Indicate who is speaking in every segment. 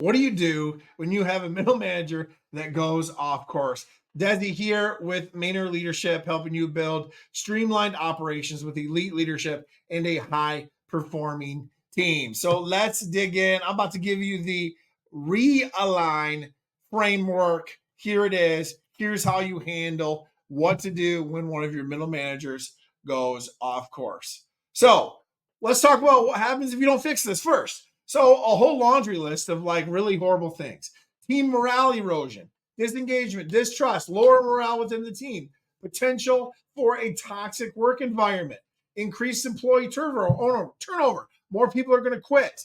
Speaker 1: What do you do when you have a middle manager that goes off course? Desi here with Mayner Leadership, helping you build streamlined operations with elite leadership and a high performing team. So let's dig in. I'm about to give you the REALIGN Framework. Here it is. Here's how you handle what to do when one of your middle managers goes off course. So let's talk about what happens if you don't fix this first. So a whole laundry list of like really horrible things: team morale erosion, disengagement, distrust, lower morale within the team, potential for a toxic work environment, increased employee turnover. More people are going to quit.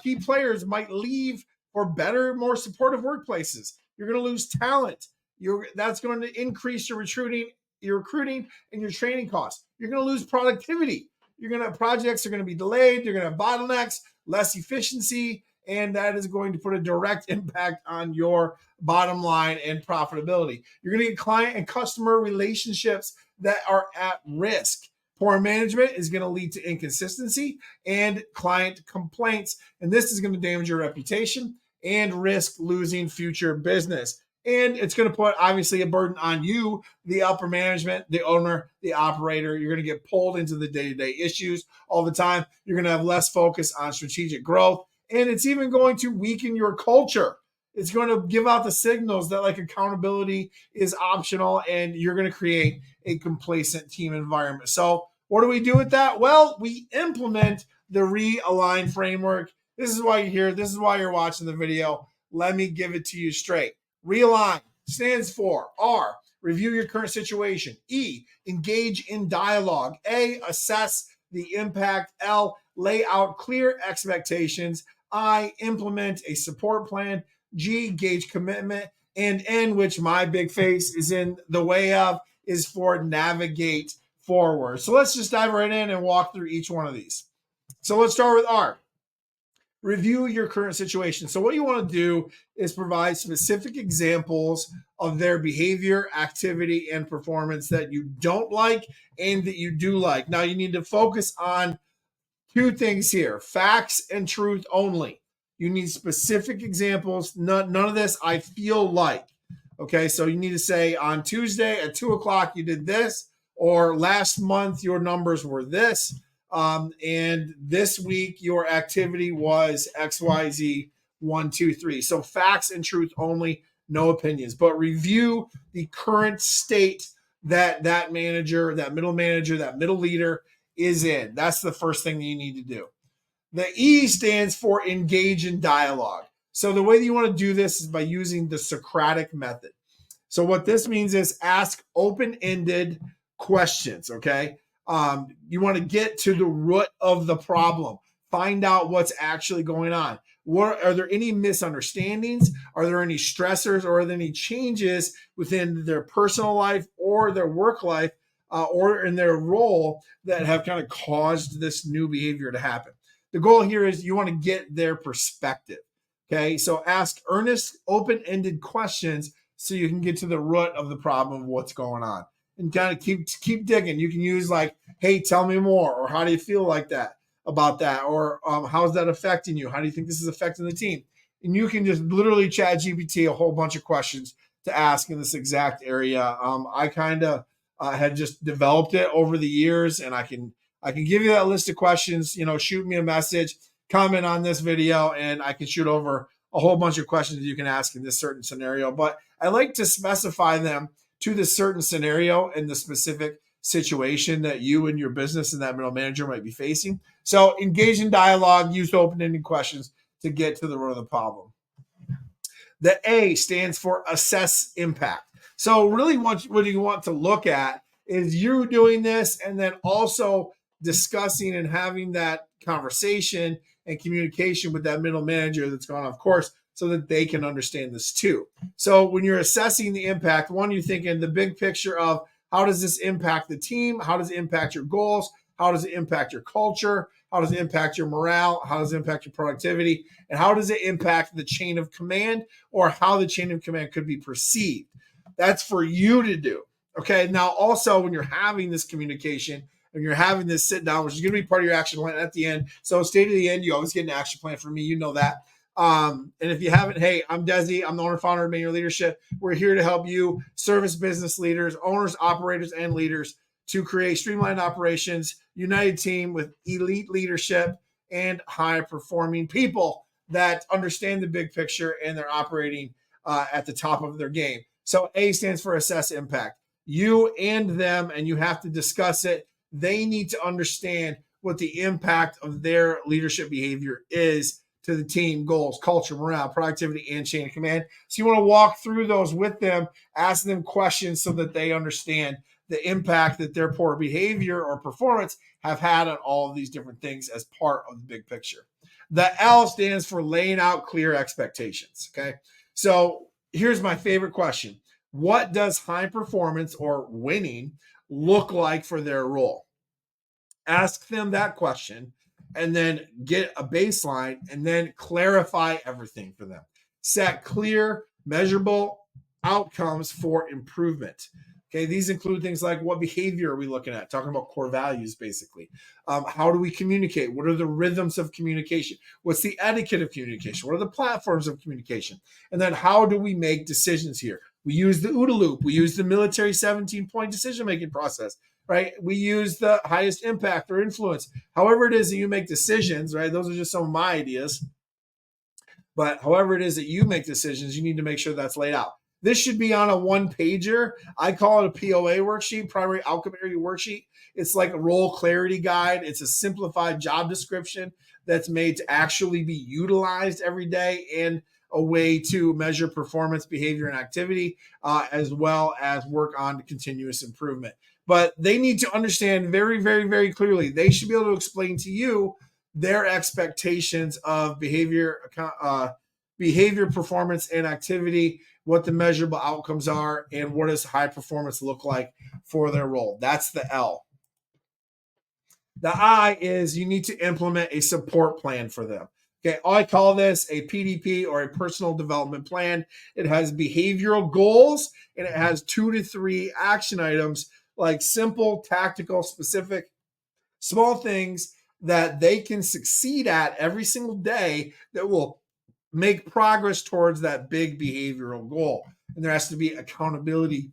Speaker 1: Key players might leave for better, more supportive workplaces. You're going to lose talent. That's going to increase your recruiting and your training costs. You're going to lose productivity. Projects are going to be delayed. You're going to have bottlenecks, less efficiency, and that is going to put a direct impact on your bottom line and profitability. You're going to get client and customer relationships that are at risk. Poor management is going to lead to inconsistency and client complaints, and this is going to damage your reputation and risk losing future business. And it's going to put, obviously, a burden on you, the upper management, the owner, the operator. You're going to get pulled into the day-to-day issues all the time. You're going to have less focus on strategic growth. And it's even going to weaken your culture. It's going to give out the signals that like accountability is optional, and you're going to create a complacent team environment. So what do we do with that? Well, we implement the REALIGN framework. This is why you're here. This is why you're watching the video. Let me give it to you straight. REALIGN stands for R, review your current situation. E, engage in dialogue. A, assess the impact. L, lay out clear expectations. I, implement a support plan. G, gauge commitment. And N, which my big face is in the way of, is for navigate forward. So let's just dive right in and walk through each one of these. So let's start with R. Review your current situation. So what you want to do is provide specific examples of their behavior, activity, and performance that you don't like and that you do like. Now you need to focus on two things here: facts and truth only. You need specific examples. None of this I feel like. Okay, so you need to say on Tuesday at 2:00 you did this, or last month your numbers were this. And this week, your activity was XYZ 1, 2, 3. So facts and truth only, no opinions. But review the current state that manager, that middle manager, that middle leader is in. That's the first thing that you need to do. The E stands for engage in dialogue. So the way that you want to do this is by using the Socratic method. So what this means is ask open-ended questions, okay? You want to get to the root of the problem. Find out what's actually going on. Are there any misunderstandings? Are there any stressors, or are there any changes within their personal life or their work life or in their role that have kind of caused this new behavior to happen? The goal here is you want to get their perspective. Okay, so ask earnest, open-ended questions so you can get to the root of the problem of what's going on. And kind of keep digging. You can use like, hey, tell me more, or how do you feel about that, or how's that affecting you? How do you think this is affecting the team? And you can just literally chat GPT a whole bunch of questions to ask in this exact area. I kind of had just developed it over the years, and I can give you that list of questions. Shoot me a message, comment on this video, and I can shoot over a whole bunch of questions that you can ask in this certain scenario. But I like to specify them to the certain scenario and the specific situation that you and your business and that middle manager might be facing. So engage in dialogue, use open-ended questions to get to the root of the problem. The A stands for assess impact. So really what you want to look at is you doing this and then also discussing and having that conversation and communication with that middle manager that's gone off course, so that they can understand this too. So when you're assessing the impact, one, you're thinking the big picture of how does this impact the team? How does it impact your goals? How does it impact your culture? How does it impact your morale? How does it impact your productivity? And how does it impact the chain of command, or how the chain of command could be perceived? That's for you to do. Okay. Now, also, when you're having this communication and you're having this sit down, which is going to be part of your action plan at the end. So stay to the end. You always get an action plan from me. You know that. And if you haven't, hey, I'm Desi. I'm the owner and founder of Mayner Leadership. We're here to help you service business leaders, owners, operators, and leaders to create streamlined operations, united team with elite leadership and high performing people that understand the big picture and they're operating at the top of their game. So A stands for assess impact. You and them, and you have to discuss it. They need to understand what the impact of their leadership behavior is to the team, goals, culture, morale, productivity, and chain of command. So you want to walk through those with them, ask them questions so that they understand the impact that their poor behavior or performance have had on all of these different things as part of the big picture. The L stands for laying out clear expectations. Okay. So here's my favorite question. What does high performance or winning look like for their role? Ask them that question and then get a baseline and then clarify everything for them. Set clear, measurable outcomes for improvement. Okay, these include things like what behavior are we looking at? Talking about core values, basically. How do we communicate? What are the rhythms of communication? What's the etiquette of communication? What are the platforms of communication? And then how do we make decisions here? We use the OODA loop. We use the military 17-point decision-making process, right? We use the highest impact or influence. However it is that you make decisions, right? Those are just some of my ideas. But however it is that you make decisions, you need to make sure that's laid out. This should be on a one-pager. I call it a POA worksheet, primary outcome area worksheet. It's like a role clarity guide. It's a simplified job description that's made to actually be utilized every day and a way to measure performance, behavior, and activity, as well as work on continuous improvement. But they need to understand very, very, very clearly. They should be able to explain to you their expectations of behavior, performance, and activity, what the measurable outcomes are, and what does high performance look like for their role. That's the L. The I is you need to implement a support plan for them. Okay, I call this a PDP or a personal development plan. It has behavioral goals and it has 2 to 3 action items, like simple, tactical, specific, small things that they can succeed at every single day that will make progress towards that big behavioral goal. And there has to be accountability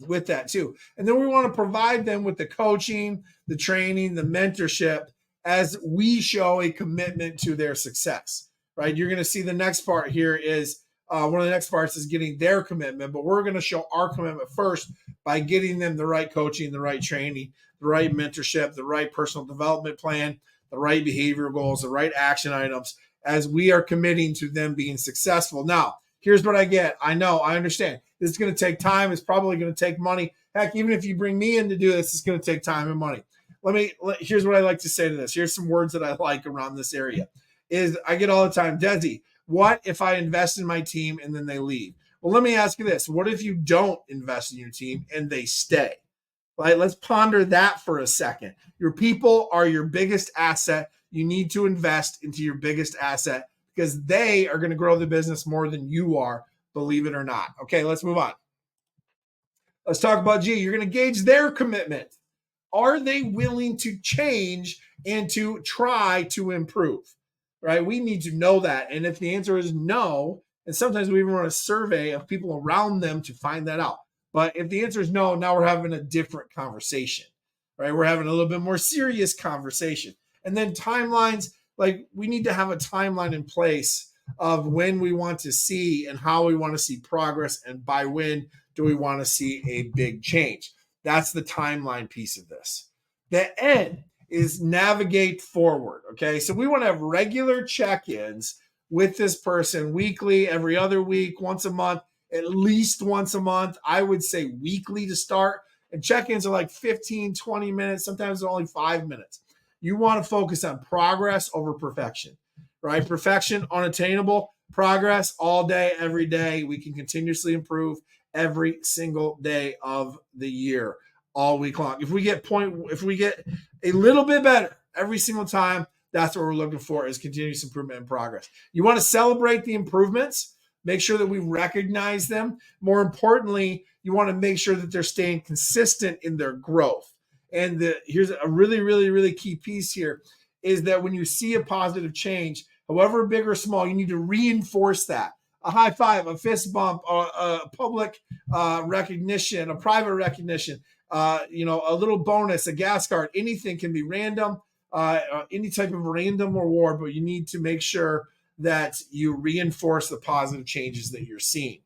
Speaker 1: with that too. And then we want to provide them with the coaching, the training, the mentorship as we show a commitment to their success, right? You're going to see the next part here is one of the next parts is getting their commitment, but we're going to show our commitment first by getting them the right coaching, the right training, the right mentorship, the right personal development plan, the right behavior goals, the right action items, as we are committing to them being successful. Now, here's what I get. I know, I understand. This is going to take time. It's probably going to take money. Heck, even if you bring me in to do this, it's going to take time and money. Here's what I like to say to this. Here's some words that I like around this area. Is I get all the time, Desi, what if I invest in my team and then they leave? Well, let me ask you this. What if you don't invest in your team and they stay? Right? Let's ponder that for a second. Your people are your biggest asset. You need to invest into your biggest asset because they are going to grow the business more than you are, believe it or not. Okay, let's move on. Let's talk about G. You're going to gauge their commitment. Are they willing to change and to try to improve? Right? We need to know that. And if the answer is no, and sometimes we even run a survey of people around them to find that out. But if the answer is no, now we're having a different conversation, right? We're having a little bit more serious conversation. And then timelines, like we need to have a timeline in place of when we want to see and how we want to see progress and by when do we want to see a big change. That's the timeline piece of this. The N is navigate forward, okay? So we want to have regular check-ins with this person weekly, every other week, once a month, at least once a month. I would say weekly to start. And check-ins are like 15, 20 minutes. Sometimes they're only 5 minutes. You want to focus on progress over perfection, right? Perfection, unattainable. Progress all day, every day. We can continuously improve every single day of the year, all week long. If we get a little bit better every single time, that's what we're looking for is continuous improvement and progress. You want to celebrate the improvements, make sure that we recognize them. More importantly, you want to make sure that they're staying consistent in their growth. And here's a really, really, really key piece here is that when you see a positive change, however big or small, you need to reinforce that. A high five, a fist bump, a public recognition, a private recognition, a little bonus, a gas card, anything can be random, any type of random reward, but you need to make sure that you reinforce the positive changes that you're seeing.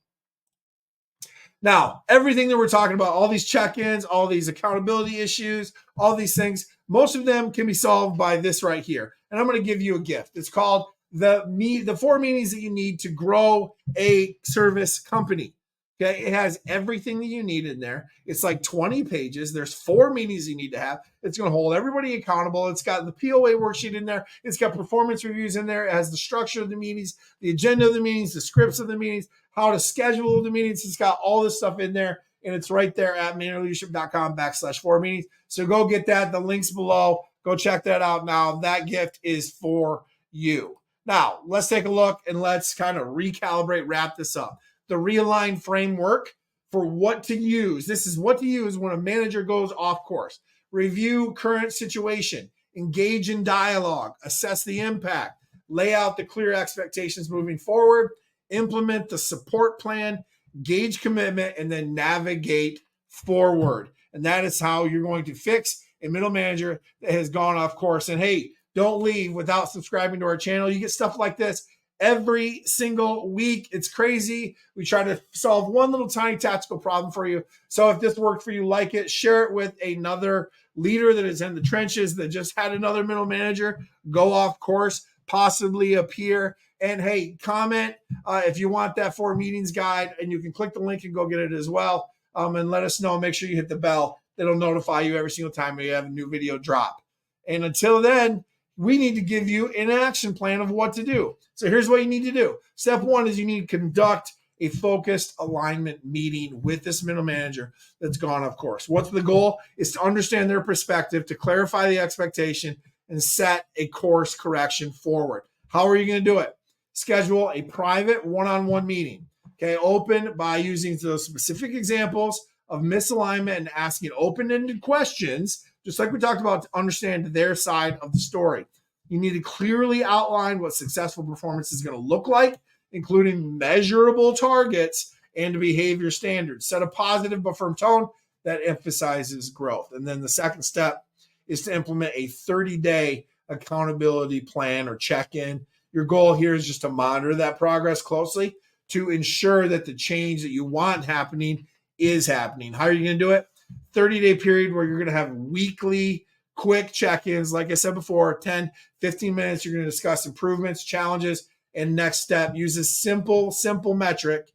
Speaker 1: Now, everything that we're talking about, all these check-ins, all these accountability issues, all these things, most of them can be solved by this right here. And I'm going to give you a gift. It's called the 4 meetings that you need to grow a service company. Okay, it has everything that you need in there. It's like 20 pages. There's 4 meetings you need to have. It's going to hold everybody accountable. It's got the POA worksheet in there. It's got performance reviews in there. It has the structure of the meetings, the agenda of the meetings, the scripts of the meetings, how to schedule the meetings. It's got all this stuff in there, and it's right there at MaynerLeadership.com/4 meetings. So go get that. The link's below. Go check that out now. That gift is for you. Now, let's take a look and let's kind of recalibrate, wrap this up. The REALIGN Framework for what to use. This is what to use when a manager goes off course. Review current situation, engage in dialogue, assess the impact, lay out the clear expectations moving forward, implement the support plan, gauge commitment, and then navigate forward. And that is how you're going to fix a middle manager that has gone off course. And hey, don't leave without subscribing to our channel. You get stuff like this every single week. It's crazy. We try to solve one little tiny tactical problem for you. So if this worked for you, like it, share it with another leader that is in the trenches that just had another middle manager go off course, possibly appear. And hey, comment if you want that 4 meetings guide, and you can click the link and go get it as well. And let us know. Make sure you hit the bell. That'll notify you every single time we have a new video drop. And until then, we need to give you an action plan of what to do. So here's what you need to do. Step 1 is you need to conduct a focused alignment meeting with this middle manager that's gone off course. What's the goal? Is to understand their perspective, to clarify the expectation, and set a course correction forward. How are you going to do it? Schedule a private one-on-one meeting. Okay, open by using those specific examples of misalignment and asking open-ended questions, just like we talked about, to understand their side of the story. You need to clearly outline what successful performance is going to look like, including measurable targets and behavior standards. Set a positive but firm tone that emphasizes growth. And then the second step is to implement a 30-day accountability plan or check-in. Your goal here is just to monitor that progress closely to ensure that the change that you want happening is happening. How are you going to do it? 30-day period where you're going to have weekly quick check-ins. Like I said before, 10, 15 minutes. You're going to discuss improvements, challenges, and next step. Use a simple metric,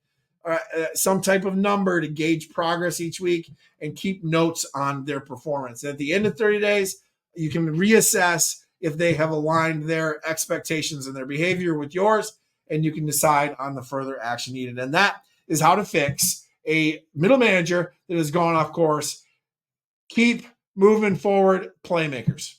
Speaker 1: some type of number to gauge progress each week and keep notes on their performance. At the end of 30 days, you can reassess if they have aligned their expectations and their behavior with yours, and you can decide on the further action needed. And that is how to fix a middle manager that has gone off course. Keep moving forward, playmakers.